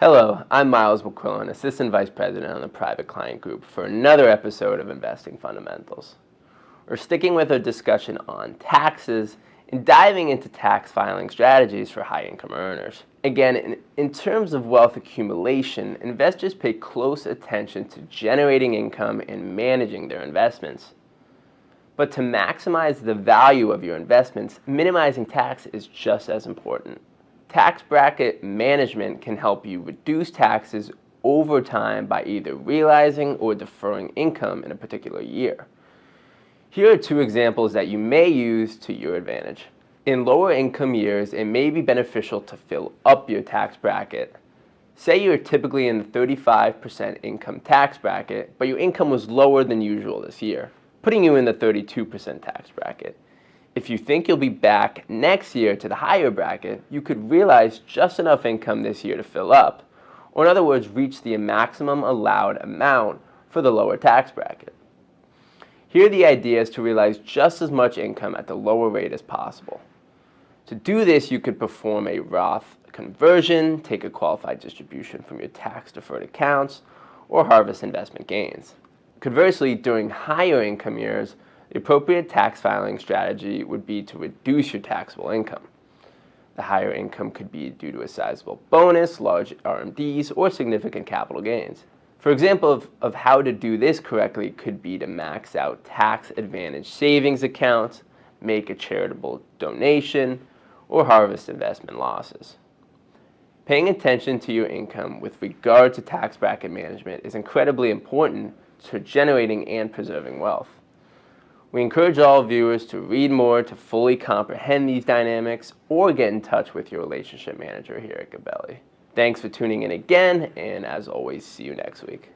Hello, I'm Miles McQuillen, Assistant Vice President on the Private Client Group for another episode of Investing Fundamentals. We're sticking with our discussion on taxes and diving into tax filing strategies for high-income earners. Again, in terms of wealth accumulation, investors pay close attention to generating income and managing their investments. But to maximize the value of your investments, minimizing tax is just as important. Tax bracket management can help you reduce taxes over time by either realizing or deferring income in a particular year. Here are two examples that you may use to your advantage. In lower income years, it may be beneficial to fill up your tax bracket. Say you're typically in the 35% income tax bracket, but your income was lower than usual this year, putting you in the 32% tax bracket. If you think you'll be back next year to the higher bracket, you could realize just enough income this year to fill up, or in other words, reach the maximum allowed amount for the lower tax bracket. Here the idea is to realize just as much income at the lower rate as possible. To do this, you could perform a Roth conversion, take a qualified distribution from your tax-deferred accounts, or harvest investment gains. Conversely, during higher income years, the appropriate tax filing strategy would be to reduce your taxable income. The higher income could be due to a sizable bonus, large RMDs, or significant capital gains. For example of how to do this correctly could be to max out tax advantage savings accounts, make a charitable donation, or harvest investment losses. Paying attention to your income with regard to tax bracket management is incredibly important to generating and preserving wealth. We encourage all viewers to read more to fully comprehend these dynamics or get in touch with your relationship manager here at Gabelli. Thanks for tuning in again, and as always, see you next week.